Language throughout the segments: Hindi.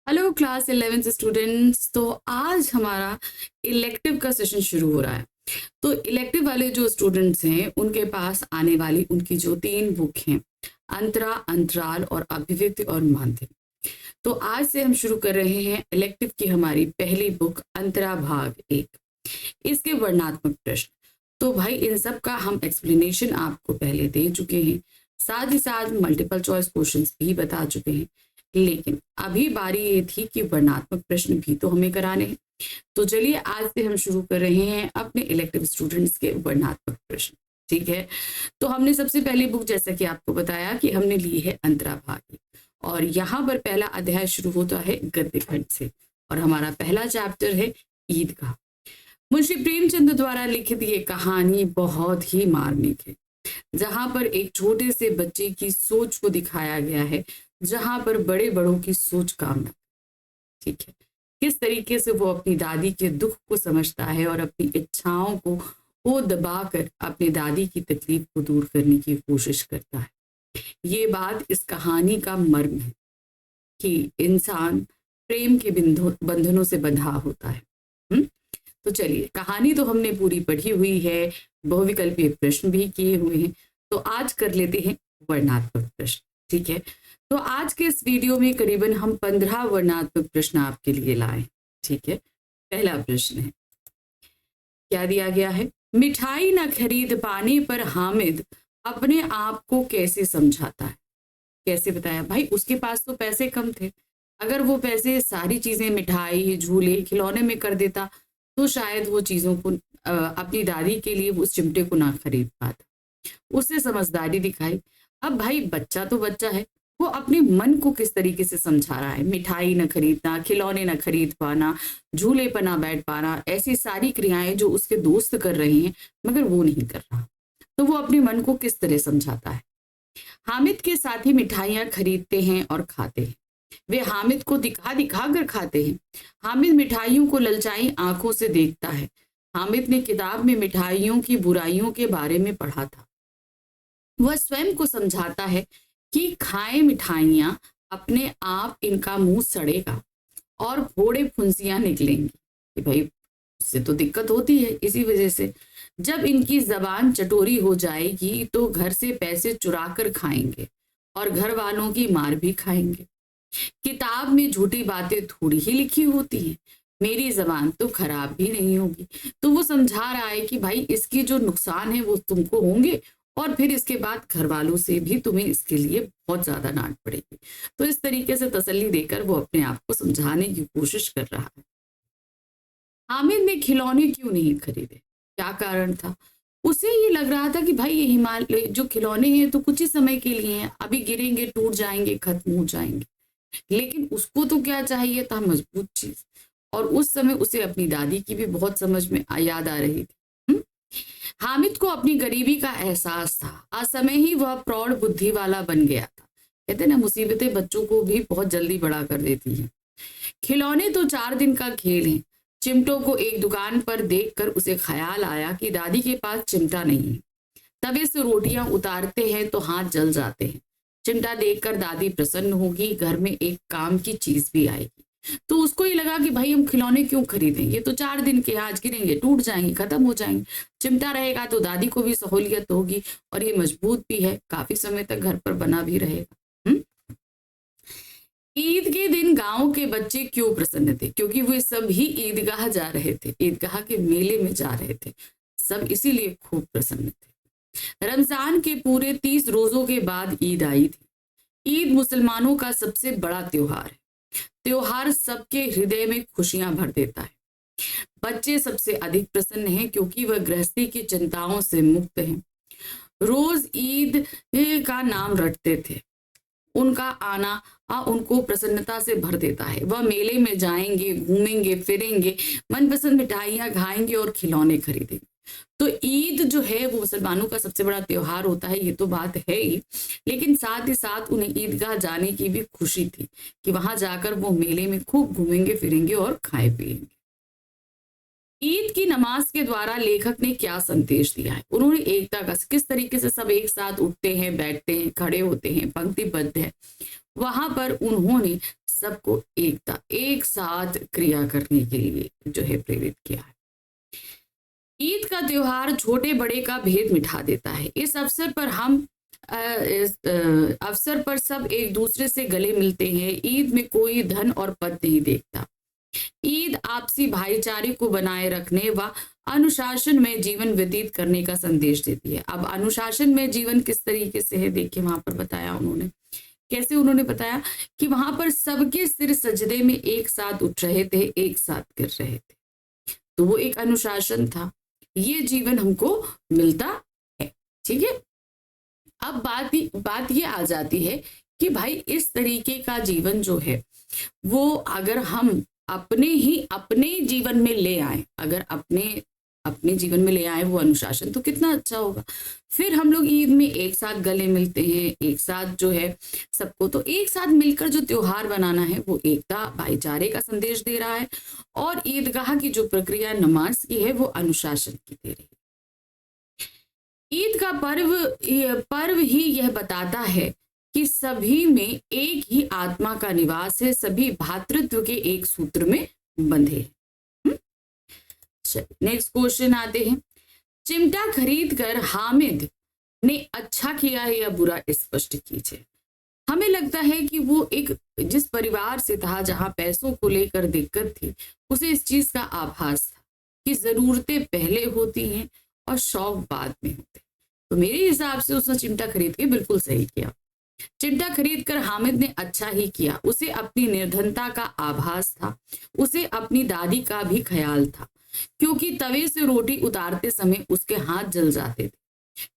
Hello class 11 students. तो आज हमारा इलेक्टिव का सेशन शुरू हो रहा है। तो इलेक्टिव वाले जो स्टूडेंट्स हैं उनके पास आने वाली उनकी जो 3 बुक हैं, अंतरा, अंतराल और अभिव्यक्ति और माध्यम। तो आज से हम शुरू कर रहे हैं इलेक्टिव की हमारी पहली बुक अंतरा भाग 1, इसके वर्णनात्मक प्रश्न। तो भाई इन सब का हम एक्सप्लेनेशन आपको पहले दे चुके हैं, साथ ही साथ मल्टीपल चॉइस क्वेश्चंस भी बता चुके हैं, लेकिन अभी बारी ये थी कि वर्णनात्मक प्रश्न भी तो हमें कराने हैं। तो चलिए आज से हम शुरू कर रहे हैं अपने इलेक्टिव स्टूडेंट्स के वर्णनात्मक प्रश्न। ठीक है, तो हमने सबसे पहली बुक जैसा कि आपको बताया कि हमने ली है अंतरा भाग, और यहाँ पर पहला अध्याय शुरू होता है गद्य खंड से, और हमारा पहला चैप्टर है ईदगाह। मुंशी प्रेमचंद द्वारा लिखित ये कहानी बहुत ही मार्मिक है, जहां पर एक छोटे से बच्चे की सोच को दिखाया गया है, जहां पर बड़े बड़ों की सोच काम न। ठीक है, किस तरीके से वो अपनी दादी के दुख को समझता है और अपनी इच्छाओं को वो दबाकर अपनी दादी की तकलीफ को दूर करने की कोशिश करता है। ये बात इस कहानी का मर्म है कि इंसान प्रेम के बंधनों से बंधा होता है। तो चलिए, कहानी तो हमने पूरी पढ़ी हुई है, बहुविकल्पीय प्रश्न भी किए हुए हैं, तो आज कर लेते हैं वर्णनात्मक प्रश्न। ठीक है, तो आज के इस वीडियो में करीबन हम 15 वर्णनात्मक प्रश्न आपके लिए लाए। ठीक है, पहला प्रश्न है, क्या दिया गया है? मिठाई न खरीद पाने पर हामिद अपने आप को कैसे समझाता है? कैसे बताया? भाई उसके पास तो पैसे कम थे, अगर वो पैसे सारी चीजें मिठाई, झूले, खिलौने में कर देता तो शायद वो चीजों को अपनी दादी के लिए उस चिमटे को ना खरीद पाता। उससे समझदारी दिखाई। अब भाई बच्चा तो बच्चा है, वो अपने मन को किस तरीके से समझा रहा है। मिठाई न खरीदना, खिलौने न खरीद पाना, झूले पर ना बैठ पाना, ऐसी सारी क्रियाएं जो उसके दोस्त कर रहे हैं मगर वो नहीं कर रहा, तो वो अपने मन को किस तरह समझाता है। हामिद के साथी मिठाइयां खरीदते हैं और खाते हैं, वे हामिद को दिखा दिखा कर खाते हैं। हामिद मिठाइयों को ललचाई आंखों से देखता है। हामिद ने किताब में मिठाइयों की बुराइयों के बारे में पढ़ा था। वह स्वयं को समझाता है कि खाए मिठाइयां, अपने आप इनका मुंह सड़ेगा और फोड़े फुंसियां निकलेंगी। कि भाई उससे तो दिक्कत होती है, इसी वजह से जब इनकी जबान चटोरी हो जाएगी तो घर से पैसे चुरा कर खाएंगे और घर वालों की मार भी खाएंगे। किताब में झूठी बातें थोड़ी ही लिखी होती हैं, मेरी जबान तो खराब भी नहीं होगी। तो वो समझा रहा है कि भाई इसकी जो नुकसान है वो तुमको होंगे, और फिर इसके बाद घर वालों से भी तुम्हें इसके लिए बहुत ज्यादा डांट पड़ेगी। तो इस तरीके से तसल्ली देकर वो अपने आप को समझाने की कोशिश कर रहा है। हामिद ने खिलौने क्यों नहीं खरीदे? क्या कारण था? उसे ये लग रहा था कि भाई ये हिमालय जो खिलौने हैं तो कुछ ही समय के लिए हैं, अभी गिरेंगे, टूट जाएंगे, खत्म हो जाएंगे। लेकिन उसको तो क्या चाहिए था? मजबूत चीज। और उस समय उसे अपनी दादी की भी बहुत समझ में याद आ रही थी। हामिद को अपनी गरीबी का एहसास था। असमय ही वह प्रौढ़ बुद्धि वाला बन गया था। कहते ना, मुसीबतें बच्चों को भी बहुत जल्दी बड़ा कर देती हैं। खिलौने तो 4 दिन का खेल है। चिमटों को एक दुकान पर देखकर उसे ख्याल आया कि दादी के पास चिमटा नहीं है। तवे से रोटियां उतारते हैं तो हाथ जल जाते हैं। चिमटा देखकर दादी प्रसन्न होगी, घर में एक काम की चीज भी आएगी। तो उसको ये लगा कि भाई हम खिलौने क्यों खरीदें, ये तो 4 दिन के, आज गिरेंगे, टूट जाएंगे, खत्म हो जाएंगे। चिमटा रहेगा तो दादी को भी सहूलियत होगी, और ये मजबूत भी है, काफी समय तक घर पर बना भी रहेगा। ईद के दिन गांव के बच्चे क्यों प्रसन्न थे? क्योंकि वे सभी ईदगाह जा रहे थे, ईदगाह के मेले में जा रहे थे, सब इसीलिए खूब प्रसन्न थे। रमजान के पूरे 30 रोजों के बाद ईद आई थी। ईद मुसलमानों का सबसे बड़ा त्योहार है। त्योहार सबके हृदय में खुशियां भर देता है। बच्चे सबसे अधिक प्रसन्न हैं क्योंकि वह गृहस्थी की चिंताओं से मुक्त हैं। रोज ईद का नाम रटते थे। उनका आना उनको प्रसन्नता से भर देता है। वह मेले में जाएंगे, घूमेंगे फिरेंगे, मनपसंद मिठाइयां खाएंगे और खिलौने खरीदेंगे। तो ईद जो है वो मुसलमानों का सबसे बड़ा त्योहार होता है, ये तो बात है ही, लेकिन साथ ही साथ उन्हें ईदगाह जाने की भी खुशी थी कि वहां जाकर वो मेले में खूब घूमेंगे फिरेंगे और खाए पिएंगे। ईद की नमाज के द्वारा लेखक ने क्या संदेश दिया है? उन्होंने एकता का, किस तरीके से सब एक साथ उठते हैं, बैठते हैं, खड़े होते हैं, पंक्तिबद्ध है, वहां पर उन्होंने सबको एकता एक साथ क्रिया करने के लिए जो है प्रेरित किया है। ईद का त्योहार छोटे बड़े का भेद मिटा देता है। इस अवसर पर इस अवसर पर सब एक दूसरे से गले मिलते हैं। ईद में कोई धन और पद नहीं देखता। ईद आपसी भाईचारे को बनाए रखने व अनुशासन में जीवन व्यतीत करने का संदेश देती है। अब अनुशासन में जीवन किस तरीके से है, देखिए वहां पर बताया उन्होंने। कैसे उन्होंने बताया कि वहां पर सबके सिर सजदे में एक साथ उठ रहे थे, एक साथ गिर रहे थे, तो वो एक अनुशासन था। ये जीवन हमको मिलता है। ठीक है, अब बात ये आ जाती है कि भाई इस तरीके का जीवन जो है वो अगर हम अपने जीवन में ले आए, अगर अपने जीवन में ले आए वो अनुशासन, तो कितना अच्छा होगा। फिर हम लोग ईद में एक साथ गले मिलते हैं, एक साथ जो है सबको, तो एक साथ मिलकर जो त्योहार बनाना है वो एकता भाईचारे का संदेश दे रहा है। और ईदगाह की जो प्रक्रिया नमाज की है वो अनुशासन की दे रही है। ईद का पर्व ही यह बताता है कि सभी में एक ही आत्मा का निवास है, सभी भातृत्व के एक सूत्र में बंधे हैं। नेक्स्ट क्वेश्चन आते हैं। चिमटा खरीद कर हामिद ने अच्छा किया है या बुरा, स्पष्ट कीजिए। हमें लगता है कि वो एक जिस परिवार से था जहां पैसों को लेकर दिक्कत थी, उसे इस चीज का आभास था कि जरूरतें पहले होती हैं और शौक बाद में होते हैं। तो मेरे हिसाब से उसने चिमटा खरीद के बिल्कुल सही किया। चिमटा खरीद कर हामिद ने अच्छा ही किया। उसे अपनी निर्धनता का आभास था, उसे अपनी दादी का भी ख्याल था, क्योंकि तवे से रोटी उतारते समय उसके हाथ जल जाते थे।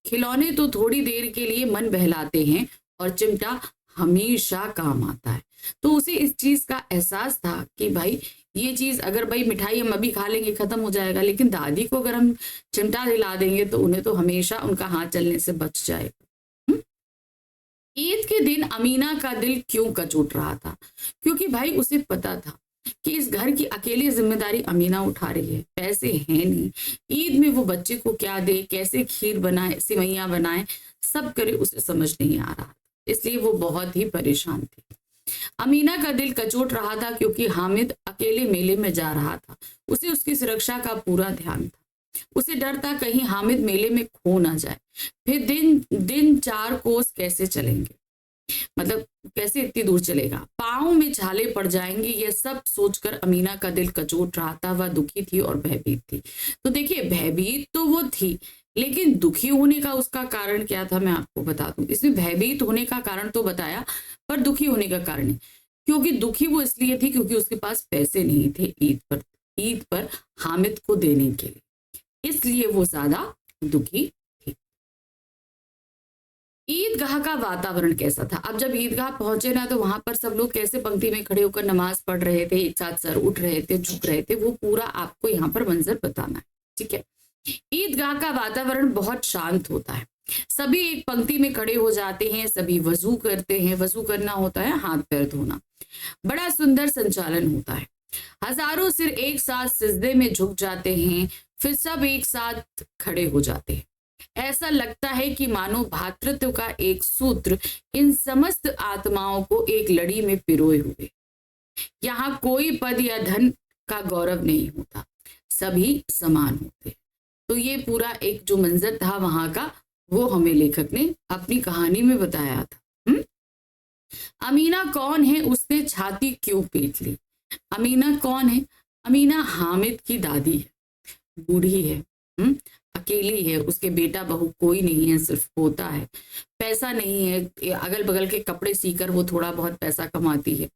खिलौने तो थोड़ी देर के लिए मन बहलाते हैं और चिमटा हमेशा काम आता है। तो उसे इस चीज का एहसास था कि भाई ये चीज अगर भाई मिठाई हम अभी खा लेंगे खत्म हो जाएगा, लेकिन दादी को अगर हम चिमटा दिला देंगे तो उन्हें तो हमेशा उनका हाथ चलने से बच जाएगा। ईद के दिन अमीना का दिल क्यों कचोट रहा था? क्योंकि भाई उसे पता था कि इस घर की अकेली जिम्मेदारी अमीना उठा रही है, पैसे हैं नहीं, ईद में वो बच्चे को क्या दे, कैसे खीर बनाए, सिवैयां बनाए, सब करे, उसे समझ नहीं आ रहा, इसलिए वो बहुत ही परेशान थी। अमीना का दिल कचोट रहा था क्योंकि हामिद अकेले मेले में जा रहा था। उसे उसकी सुरक्षा का पूरा ध्यान था। उसे डर था कहीं हामिद मेले में खो ना जाए। फिर दिन 4 कोस कैसे चलेंगे, मतलब कैसे इतनी दूर चलेगा, पाँव में छाले पड़ जाएंगे, ये सब सोचकर अमीना का दिल कचोट रहा था। वह दुखी थी और भयभीत थी। तो देखिए भयभीत तो वो थी, लेकिन दुखी होने का उसका कारण क्या था मैं आपको बता दूं। इसमें भयभीत होने का कारण तो बताया, पर दुखी होने का कारण नहीं। क्योंकि दुखी वो इसलिए थी क्योंकि उसके पास पैसे नहीं थे ईद पर हामिद को देने के लिए, इसलिए वो ज्यादा दुखी थी। ईदगाह का वातावरण कैसा था? अब जब ईदगाह पहुंचे ना, तो वहां पर सब लोग कैसे पंक्ति में खड़े होकर नमाज पढ़ रहे थे, एक साथ सर उठ रहे थे, झुक रहे थे, वो पूरा आपको यहाँ पर मंजर बताना है। ठीक है, ईदगाह का वातावरण बहुत शांत होता है। सभी एक पंक्ति में खड़े हो जाते हैं, सभी वजू करते हैं। वजू करना होता है हाथ पैर धोना। बड़ा सुंदर संचालन होता है। हजारों सिर एक साथ सिजदे में झुक जाते हैं, फिर सब एक साथ खड़े हो जाते हैं। ऐसा लगता है कि मानो भातृत्व का एक सूत्र इन समस्त आत्माओं को एक लड़ी में पिरोए हुए। यहाँ कोई पद या धन का गौरव नहीं होता, सभी समान होते। तो ये पूरा एक जो मंजर था वहां का, वो हमें लेखक ने अपनी कहानी में बताया था। अमीना कौन है? उसने छाती क्यों पीट ली? अमीना कौन है? अमीना हामिद की दादी है, बूढ़ी है, अकेली है, उसके बेटा बहू कोई नहीं है, सिर्फ पोता है, पैसा नहीं है, अगल बगल के कपड़े सीकर वो थोड़ा बहुत पैसा कमाती है।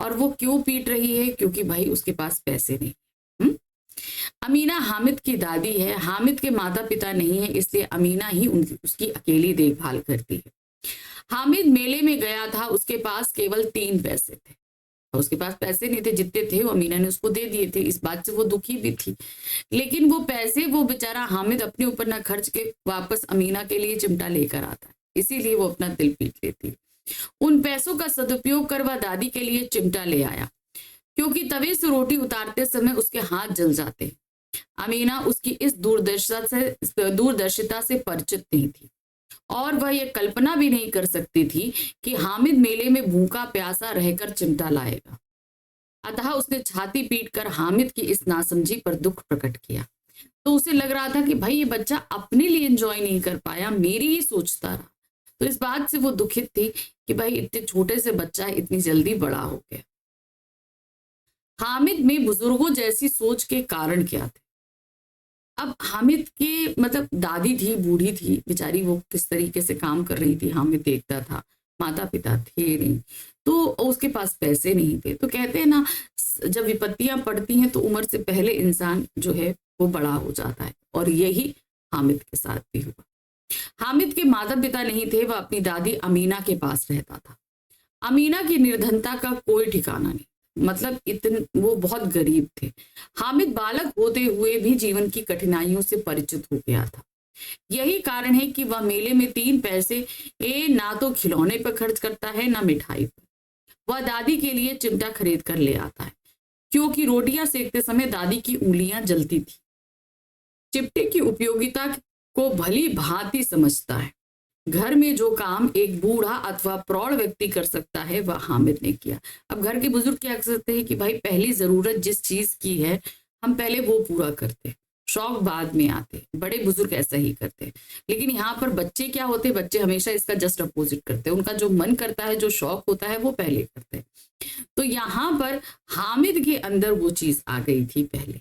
और वो क्यों पीट रही है? क्योंकि भाई उसके पास पैसे नहीं। अमीना हामिद की दादी है, हामिद के माता पिता नहीं है, इसलिए अमीना ही उसकी अकेली देखभाल करती है। हामिद मेले में गया था, उसके पास केवल 3 पैसे थे, उसके पास पैसे नहीं थे, जितने थे वो अमीना ने उसको दे दिए थे। इस बात से वो दुखी भी थी, लेकिन वो पैसे वो बेचारा हामिद अपने ऊपर ना खर्च के वापस अमीना के लिए चिमटा लेकर आता है, इसीलिए वो अपना दिल पीट लेती है। उन पैसों का सदुपयोग कर वह दादी के लिए चिमटा ले आया, क्योंकि तवे से रोटी उतारते समय उसके हाथ जल जाते। अमीना उसकी इस दूरदर्शिता से परिचित नहीं थी और वह ये कल्पना भी नहीं कर सकती थी कि हामिद मेले में भूखा प्यासा रहकर चिमटा लाएगा। अतः उसने छाती पीटकर हामिद की इस नासमझी पर दुख प्रकट किया। तो उसे लग रहा था कि भाई ये बच्चा अपने लिए एंजॉय नहीं कर पाया, मेरी ही सोचता रहा। तो इस बात से वो दुखित थी कि भाई इतने छोटे से बच्चा इतनी जल्दी बड़ा हो गया। हामिद में बुजुर्गों जैसी सोच के कारण क्या थे? अब हामिद के मतलब दादी थी, बूढ़ी थी बेचारी, वो किस तरीके से काम कर रही थी हामिद देखता था, माता पिता थे नहीं, तो उसके पास पैसे नहीं थे। तो कहते हैं ना, जब विपत्तियां पड़ती हैं तो उम्र से पहले इंसान जो है वो बड़ा हो जाता है, और यही हामिद के साथ भी हुआ। हामिद के माता पिता नहीं थे, वह अपनी दादी अमीना के पास रहता था। अमीना की निर्धनता का कोई ठिकाना नहीं, मतलब वो बहुत गरीब थे। हामिद बालक होते हुए भी जीवन की कठिनाइयों से परिचित हो गया था। यही कारण है कि वह मेले में 3 पैसे ना तो खिलौने पर खर्च करता है ना मिठाई पर। वह दादी के लिए चिमटा खरीद कर ले आता है, क्योंकि रोटियां सेकते समय दादी की उंगलियां जलती थी। चिमटे की उपयोगिता को भली भांति समझता है। घर में जो काम एक बूढ़ा अथवा प्रौढ़ व्यक्ति कर सकता है वह हामिद ने किया। अब घर के बुजुर्ग क्या कर सकते हैं कि भाई पहली जरूरत जिस चीज की है हम पहले वो पूरा करते, शौक बाद में आते। बड़े बुजुर्ग ऐसा ही करते हैं। लेकिन यहाँ पर बच्चे क्या होते हैं, बच्चे हमेशा इसका जस्ट अपोजिट करते हैं। उनका जो मन करता है, जो शौक होता है वो पहले करते हैं। तो यहाँ पर हामिद के अंदर वो चीज आ गई थी पहले।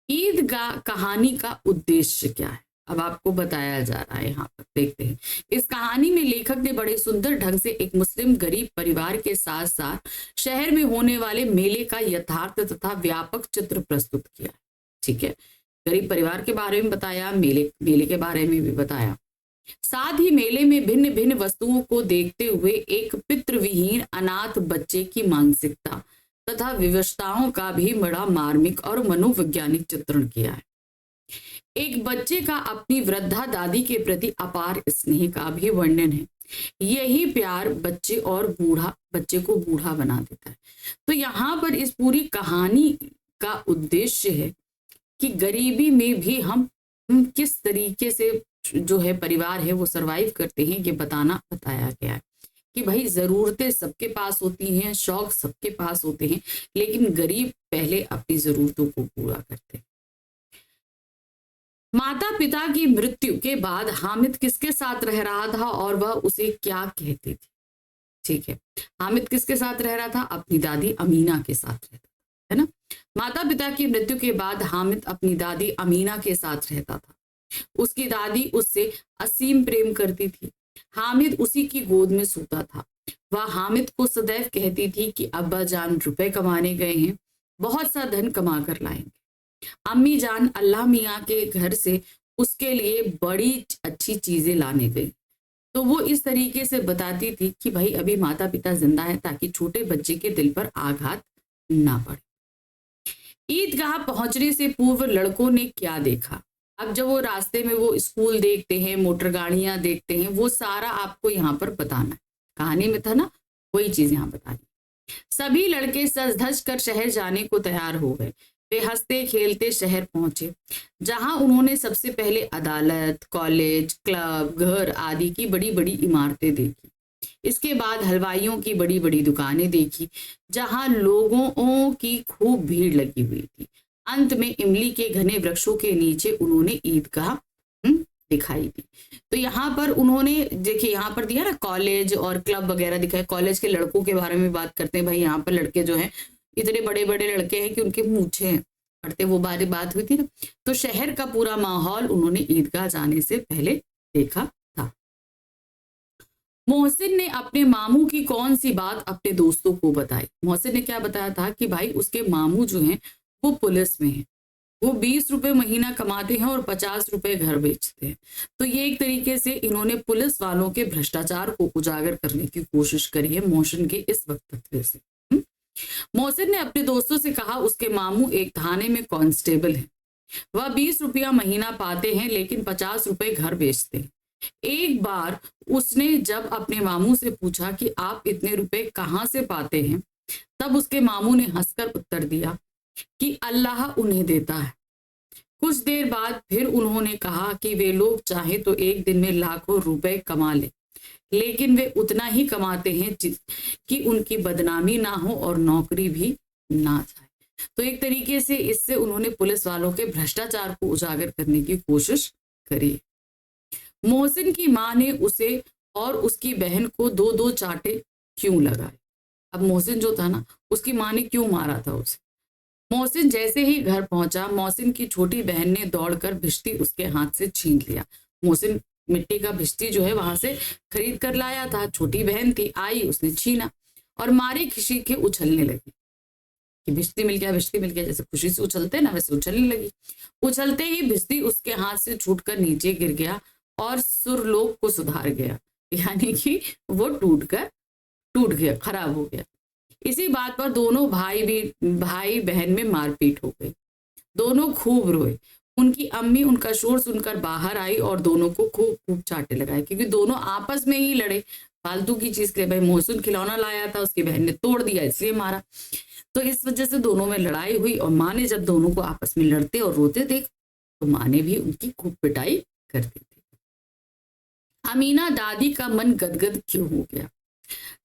ईदगाह कहानी का उद्देश्य क्या है, अब आपको बताया जा रहा है। यहाँ पर देखते हैं, इस कहानी में लेखक ने बड़े सुंदर ढंग से एक मुस्लिम गरीब परिवार के साथ साथ शहर में होने वाले मेले का यथार्थ तथा व्यापक चित्र प्रस्तुत किया। ठीक है, गरीब परिवार के बारे में बताया, मेले के बारे में भी बताया। साथ ही मेले में भिन्न भिन्न वस्तुओं को देखते हुए एक पितृविहीन अनाथ बच्चे की मानसिकता तथा विवशताओं का भी बड़ा मार्मिक और मनोवैज्ञानिक चित्रण किया है। एक बच्चे का अपनी वृद्धा दादी के प्रति अपार स्नेह का भी वर्णन है। यही प्यार बच्चे को बूढ़ा बना देता है। तो यहाँ पर इस पूरी कहानी का उद्देश्य है कि गरीबी में भी हम किस तरीके से जो है परिवार है वो सरवाइव करते हैं, ये बताया गया है कि भाई जरूरतें सबके पास होती हैं, शौक सबके पास होते हैं, लेकिन गरीब पहले अपनी जरूरतों को पूरा करते हैं। माता पिता की मृत्यु के बाद हामिद किसके साथ रह रहा था और वह उसे क्या कहती थी? ठीक है, हामिद किसके साथ रह रहा था? अपनी दादी अमीना के साथ रहता था, है ना। माता पिता की मृत्यु के बाद हामिद अपनी दादी अमीना के साथ रहता था। उसकी दादी उससे असीम प्रेम करती थी। हामिद उसी की गोद में सोता था। वह हामिद को सदैव कहती थी कि अब्बा जान रुपए कमाने गए हैं, बहुत सा धन कमा कर लाएंगे। अम्मी जान अल्लाह मियाँ के घर से उसके लिए बड़ी अच्छी चीजें लाने गई। तो वो इस तरीके से बताती थी कि भाई अभी माता पिता जिंदा है, ताकि छोटे बच्चे के दिल पर आघात ना पड़े। ईदगाह पहुंचने से पूर्व लड़कों ने क्या देखा? अब जब वो रास्ते में वो स्कूल देखते हैं, मोटर गाड़ियां देखते हैं, वो सारा आपको यहाँ पर बताना है। कहानी में था ना, वही चीज यहाँ बतानी। सभी लड़के सज धज कर शहर जाने को तैयार हो गए। वे हंसते खेलते शहर पहुंचे, जहां उन्होंने सबसे पहले अदालत, कॉलेज, क्लब, घर आदि की बड़ी बड़ी इमारतें देखी। इसके बाद हलवाइयों की बड़ी बड़ी दुकानें देखी, जहां लोगों की खूब भीड़ लगी हुई थी। अंत में इमली के घने वृक्षों के नीचे उन्होंने ईदगाह दिखाई दी। तो यहाँ पर उन्होंने देखिए, यहाँ पर दिया ना कॉलेज और क्लब वगैरह दिखाए। कॉलेज के लड़कों के बारे में बात करते हैं। भाई यहाँ पर लड़के जो हैं इतने बड़े बड़े लड़के हैं कि उनके मूछे हैं, पढ़ते, वो बात हुई थी ना। तो शहर का पूरा माहौल उन्होंने ईदगाह जाने से पहले देखा था। मोहसिन ने अपने मामू की कौन सी बात अपने दोस्तों को बताई? मोहसिन ने क्या बताया था कि भाई उसके मामू जो हैं वो पुलिस में हैं, वो 20 रुपए महीना कमाते हैं और 50 रुपए घर बेचते हैं। तो ये एक तरीके से इन्होंने पुलिस वालों के भ्रष्टाचार को उजागर करने की कोशिश करी है मोहसिन के इस वक्तव्य से। मोहसिन ने अपने दोस्तों से कहा उसके मामू एक थाने में कांस्टेबल है। वह 20 रुपया महीना पाते हैं, लेकिन 50 रुपए घर बेचते हैं। एक बार उसने जब अपने मामू से पूछा कि आप इतने रुपए कहाँ से पाते हैं, तब उसके मामू ने हंसकर उत्तर दिया कि अल्लाह उन्हें देता है। कुछ देर बाद फिर उन्होंने कहा कि वे लोग चाहे तो एक दिन में लाखों रुपए कमा ले, लेकिन वे उतना ही कमाते हैं कि उनकी बदनामी ना हो और नौकरी भी ना जाए। तो एक तरीके से इससे उन्होंने पुलिस वालों के भ्रष्टाचार को उजागर करने की कोशिश करी। मोहसिन की मां ने उसे और उसकी बहन को दो दो चांटे क्यों लगाए? अब मोहसिन जो था ना, उसकी मां ने क्यों मारा था उसे? मोहसिन जैसे ही घर पहुंचा, मोहसिन की छोटी बहन ने दौड़कर भिश्ती उसके हाथ से छीन लिया। मोहसिन मिट्टी का भिश्ती जो है वहां से खरीद कर लाया था, छोटी बहन थी, आई, उसने छीना और मारे खिसी के उछलने लगी कि भिश्ती मिल गया, भिश्ती मिल गया, जैसे खुशी से उछलते ना वैसे उछलने लगी। उछलते ही भिश्ती उसके हाथ से छूटकर नीचे गिर गया और सुरलोक को सुधार गया, यानी कि वो टूट गया, खराब हो गया। इसी बात पर दोनों भाई बहन में मारपीट हो गई। दोनों खूब रोए। उनकी अम्मी उनका शोर सुनकर बाहर आई और दोनों को खूब खूब चांटे लगाए, क्योंकि दोनों आपस में ही लड़े फालतू की चीज के लिए। भाई मोहसिन खिलौना लाया था, उसकी बहन ने तोड़ दिया इसलिए मारा। तो इस वजह से दोनों में लड़ाई हुई और माँ ने जब दोनों को आपस में लड़ते और रोते देख तो माँ ने भी उनकी खूब पिटाई कर दी थी। अमीना दादी का मन गदगद क्यों हो गया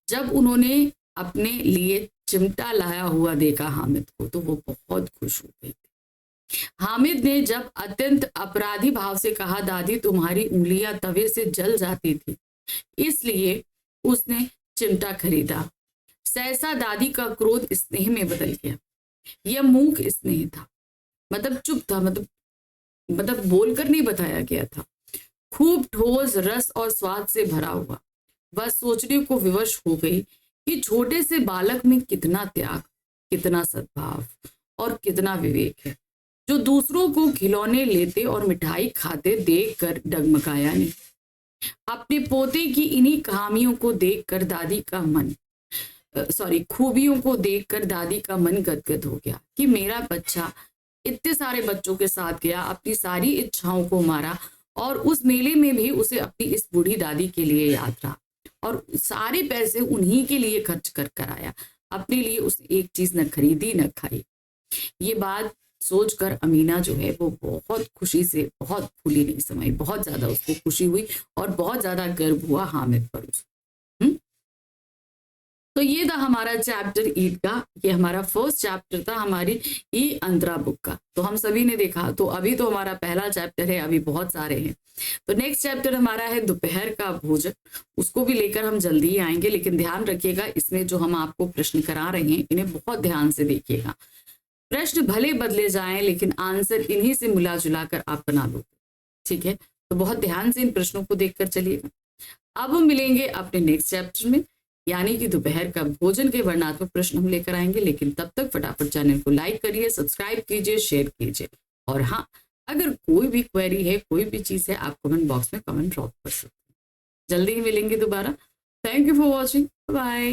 जब उन्होंने अपने लिए चिमटा लाया हुआ देखा हामिद को, तो वो बहुत खुश हो गई थी। हामिद ने जब अत्यंत अपराधी भाव से कहा, दादी तुम्हारी उंगलियां तवे से जल जाती थी इसलिए उसने चिमटा खरीदा। सहसा दादी का क्रोध स्नेह में बदल गया। यह मूक स्नेह था, मतलब चुप था, मतलब बोलकर नहीं बताया गया था। खूब ठोस रस और स्वाद से भरा हुआ। वह सोचने को विवश हो गई कि छोटे से बालक में कितना त्याग, कितना सद्भाव और कितना विवेक है, जो दूसरों को खिलौने लेते और मिठाई खाते देखकर डगमगाया नहीं। अपने पोते की इन्हीं खामियों को देखकर दादी का मन खूबियों को देखकर दादी का मन गदगद हो गया कि मेरा बच्चा इतने सारे बच्चों के साथ गया, अपनी सारी इच्छाओं को मारा और उस मेले में भी उसे अपनी इस बूढ़ी दादी के लिए याद रहा और सारे पैसे उन्हीं के लिए खर्च कर आया, अपने लिए उसने एक चीज न खरीदी न खाई। ये बात सोचकर अमीना जो है वो बहुत खुशी से, बहुत फूली नहीं समाई, बहुत ज्यादा उसको खुशी हुई और बहुत ज्यादा गर्व हुआ हामिद पर उसको। तो ये था हमारा चैप्टर ईद का, ये हमारा फर्स्ट चैप्टर था हमारी ई अंतरा बुक का। तो हम सभी ने देखा, तो अभी तो हमारा पहला चैप्टर है, अभी बहुत सारे हैं। तो नेक्स्ट चैप्टर हमारा है दोपहर का भोजन, उसको भी लेकर हम जल्दी ही आएंगे। लेकिन ध्यान रखिएगा, इसमें जो हम आपको प्रश्न करा रहे हैं इन्हें बहुत ध्यान से देखिएगा। प्रश्न भले बदले जाएं लेकिन आंसर इन्हीं से मिला जुला कर आप बना लोगे, ठीक है? तो बहुत ध्यान से इन प्रश्नों को देखकर चलिएगा। अब हम मिलेंगे अपने नेक्स्ट चैप्टर में, यानी कि दोपहर का भोजन के वर्णात्मक प्रश्न हम लेकर आएंगे। लेकिन तब तक फटाफट चैनल को लाइक करिए, सब्सक्राइब कीजिए, शेयर कीजिए। और हाँ, अगर कोई भी क्वेरी है, कोई भी चीज है, आप कमेंट बॉक्स में कमेंट ड्रॉप कर सकते हैं। जल्दी ही मिलेंगे दोबारा। Thank you for watching, bye.